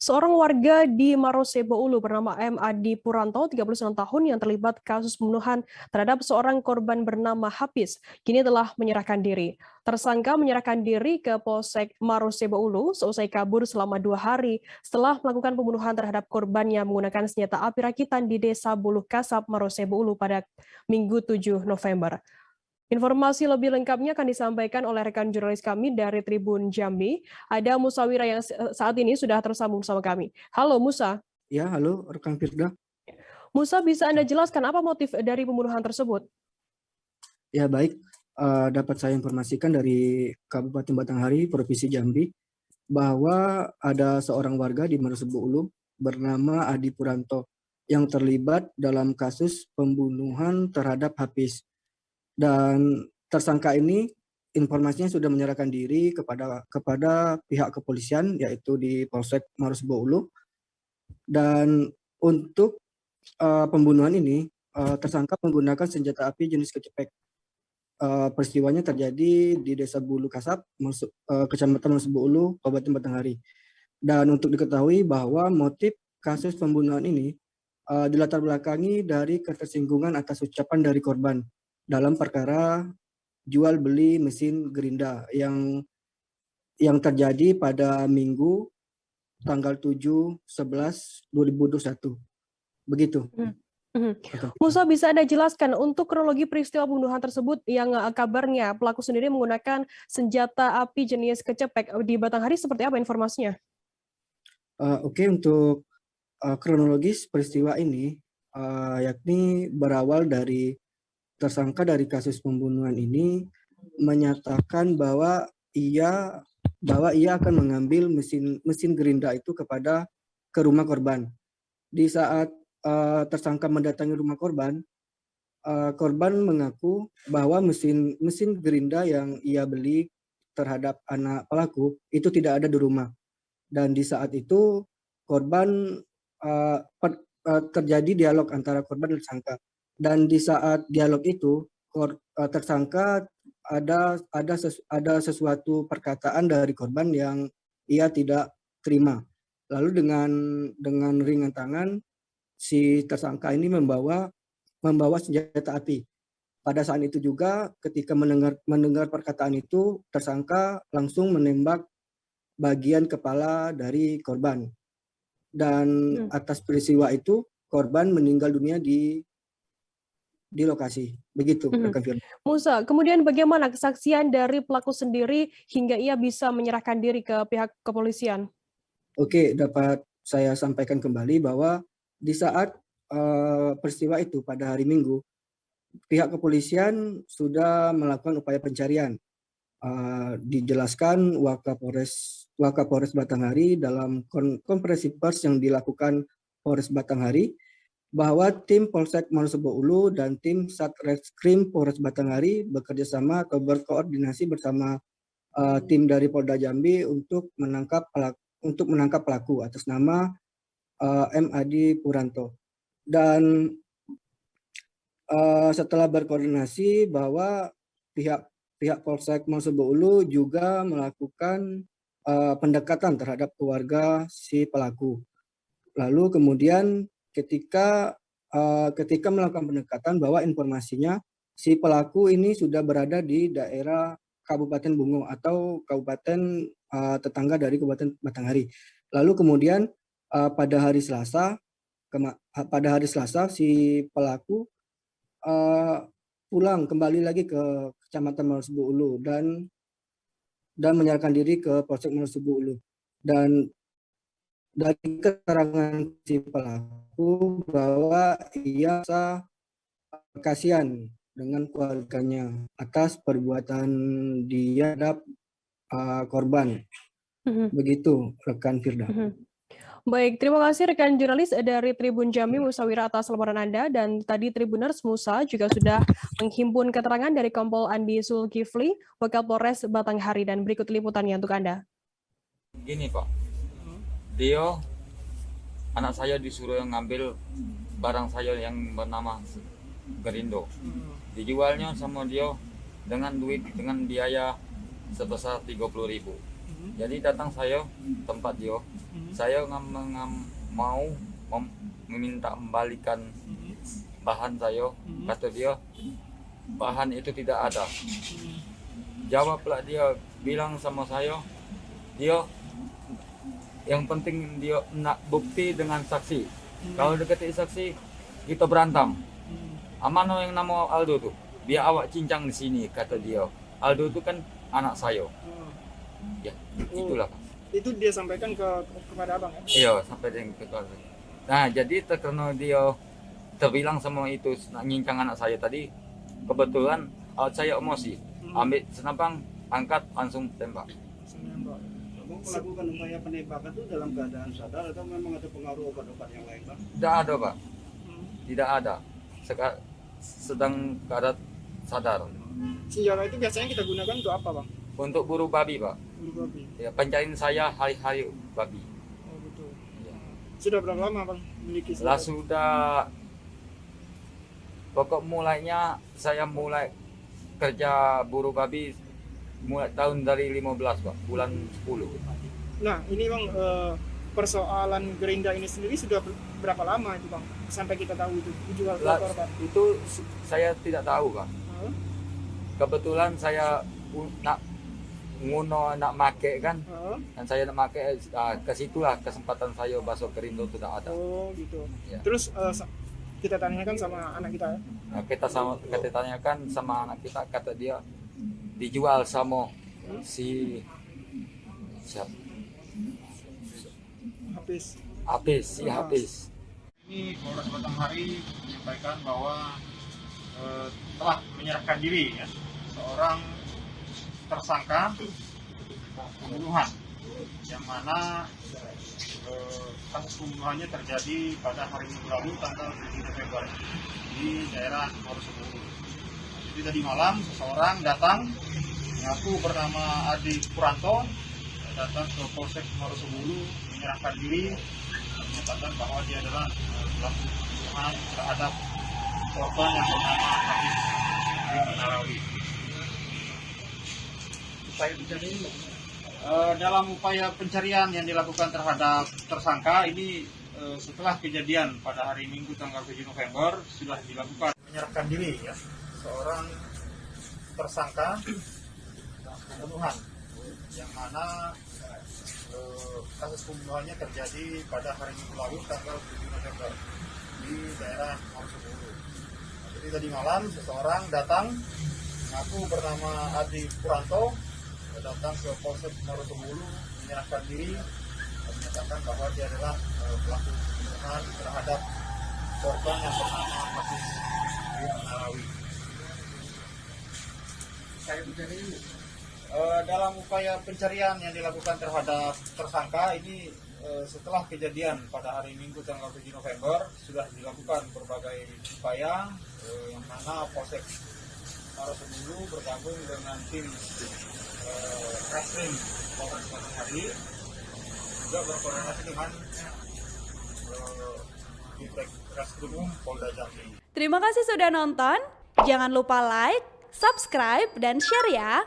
Seorang warga di Marosebo Ulu bernama M. Adi Puranto, 39 tahun, yang terlibat kasus pembunuhan terhadap seorang korban bernama Hafiz, kini telah menyerahkan diri. Tersangka menyerahkan diri ke Polsek Marosebo Ulu seusai kabur selama 2 hari setelah melakukan pembunuhan terhadap korbannya menggunakan senjata api rakitan di Desa Buluh Kasab, Marosebo Ulu pada Minggu 7 November. Informasi lebih lengkapnya akan disampaikan oleh rekan jurnalis kami dari Tribun Jambi. Ada Musa Wira yang saat ini sudah tersambung bersama kami. Halo Musa. Ya, halo rekan Firda. Musa, bisa Anda jelaskan apa motif dari pembunuhan tersebut? Ya, baik. Dapat saya informasikan dari Kabupaten Batanghari, Provinsi Jambi, bahwa ada seorang warga di Marosebo Ulu bernama Adi Puranto yang terlibat dalam kasus pembunuhan terhadap Hafiz. Dan tersangka ini informasinya sudah menyerahkan diri kepada pihak kepolisian, yaitu di Polsek Marosebo Ulu. Dan untuk pembunuhan ini tersangka menggunakan senjata api jenis kecepek. Peristiwanya terjadi di Desa Bulu Kasab, Kecamatan Marosebo Ulu, Kabupaten Batanghari. Dan untuk diketahui bahwa motif kasus pembunuhan ini dilatar belakangi dari ketersinggungan atas ucapan dari korban dalam perkara jual beli mesin gerinda yang terjadi pada Minggu tanggal 7/11/2021. Begitu. Musa, bisa Anda jelaskan untuk kronologi peristiwa pembunuhan tersebut yang kabarnya pelaku sendiri menggunakan senjata api jenis kecepek di Batanghari, seperti apa informasinya? Oke, untuk kronologis peristiwa ini yakni berawal dari tersangka dari kasus pembunuhan ini menyatakan bahwa ia akan mengambil mesin gerinda itu ke rumah korban. Di saat tersangka mendatangi rumah korban, korban mengaku bahwa mesin gerinda yang ia beli terhadap anak pelaku itu tidak ada di rumah. Dan di saat itu korban terjadi dialog antara korban dan tersangka. Dan di saat dialog itu tersangka ada sesuatu perkataan dari korban yang ia tidak terima. Lalu dengan ringan tangan si tersangka ini membawa senjata api. Pada saat itu juga ketika mendengar perkataan itu, tersangka langsung menembak bagian kepala dari korban. Dan atas peristiwa itu korban meninggal dunia di lokasi. Begitu, rekan Firda. Musa, kemudian bagaimana kesaksian dari pelaku sendiri hingga ia bisa menyerahkan diri ke pihak kepolisian? Oke, dapat saya sampaikan kembali bahwa di saat peristiwa itu pada hari Minggu, pihak kepolisian sudah melakukan upaya pencarian. Dijelaskan Wakapolres Batanghari dalam konferensi pers yang dilakukan Polres Batanghari bahwa tim Polsek Marosebo Ulu dan tim Satreskrim Polres Batanghari bekerja sama atau berkoordinasi bersama tim dari Polda Jambi untuk menangkap pelaku atas nama M. Adi Puranto. Dan setelah berkoordinasi bahwa pihak Polsek Marosebo Ulu juga melakukan pendekatan terhadap keluarga si pelaku. Lalu kemudian ketika melakukan pendekatan bahwa informasinya si pelaku ini sudah berada di daerah Kabupaten Bungo atau kabupaten tetangga dari Kabupaten Batanghari. Lalu kemudian pada hari Selasa si pelaku pulang kembali lagi ke Kecamatan Marosebo Ulu dan menyerahkan diri ke Polsek Marosebo Ulu. Dan dari keterangan si pelaku bahwa ia kasihan dengan keluarganya atas perbuatan dia terhadap korban. Begitu, rekan Firda. Baik, terima kasih rekan jurnalis dari Tribun Jambi, Musa Wira, atas laporan Anda. Dan tadi Tribuners Musa juga sudah menghimpun keterangan dari Kompol Andi Zulkifli, Wakapolres Batanghari, dan berikut liputannya untuk Anda. Gini Pak, dia anak saya disuruh ngambil barang saya yang bernama Gerindo. Dijualnya sama dia dengan biaya sebesar 30.000. Jadi datang saya tempat dia, saya mau meminta kembalikan bahan saya. Kata dia bahan itu tidak ada. Jawablah dia, bilang sama saya, dia yang penting dia nak bukti dengan saksi. Kalau dekati saksi kita berantem. Amano yang nama Aldo tuh, biar awak cincang di sini, kata dia. Aldo itu kan anak saya. Ya, itulah. Itu dia sampaikan kepada abang ya? Iya, sampai dengan ke keluarga. Nah, jadi karena dia terbilang sama itu nak nyincang anak saya tadi, kebetulan saya emosi. Ambil senapang, angkat, langsung tembak. Abang melakukan upaya penembakan itu dalam keadaan sadar atau memang ada pengaruh obat-obat yang lain, Pak? Tidak ada, Pak. Tidak ada. Sedang keadaan sadar. Senjata itu biasanya kita gunakan untuk apa, Bang? Untuk buru babi, Pak. Buru babi. Ya, pencarian saya hari-hari babi. Oh, betul. Ya. Sudah berapa lama, Bang, memiliki Lah senjata? sudah, pokok mulainya saya mulai kerja buru babi mulai tahun dari 15, Pak, bulan 10. Nah, ini Bang, persoalan gerinda ini sendiri sudah berapa lama itu, Bang? Sampai kita tahu itu dijual ke Lah, korban. itu saya tidak tahu, Pak. Hah? Kebetulan saya nak nak make kan, Hah? dan saya nak make, ke situlah kesempatan saya masuk ke Rindo tidak ada. Oh, gitu. Ya. Terus kita tanyakan sama anak kita ya. Nah, kita tanyakan sama anak kita, kata dia dijual sama si siapa? Habis. Habis. Ini Polres Batanghari menyampaikan bahwa telah menyerahkan diri ya, seorang tersangka pembunuhan yang mana kasus pembunuhannya terjadi pada hari Minggu lalu tanggal 7 Desember di daerah Morosebulu. Jadi tadi malam seseorang datang mengaku bernama Adi Puranto, datang ke Polsek Morosebulu menyerahkan diri, menyatakan bahwa dia adalah pelaku pembunuhan terhadap korban yang bernama Habis bin Narawi. Dalam upaya pencarian yang dilakukan terhadap tersangka ini, setelah kejadian pada hari Minggu tanggal 7 November sudah dilakukan menyerahkan diri ya, seorang tersangka pembunuhan yang mana kasus pembunuhannya terjadi pada hari Minggu lalu tanggal 7 November di daerah Morosebulu. Jadi tadi malam seseorang datang mengaku bernama Adi Puranto, datang ke Polsek Morosebulu menyerahkan diri dan menyatakan bahwa dia adalah pelaku pembunuhan terhadap korban yang bernama Habis bin Narawi. Dalam upaya pencarian yang dilakukan terhadap tersangka ini, setelah kejadian pada hari Minggu tanggal 7 November sudah dilakukan berbagai upaya, yang mana Polsek Morosebulu bergabung dengan tim Reskrim Polres Batanghari juga berkoordinasi dengan Reskrim Polda Jambi. Terima kasih sudah nonton. Jangan lupa like, subscribe, dan share ya.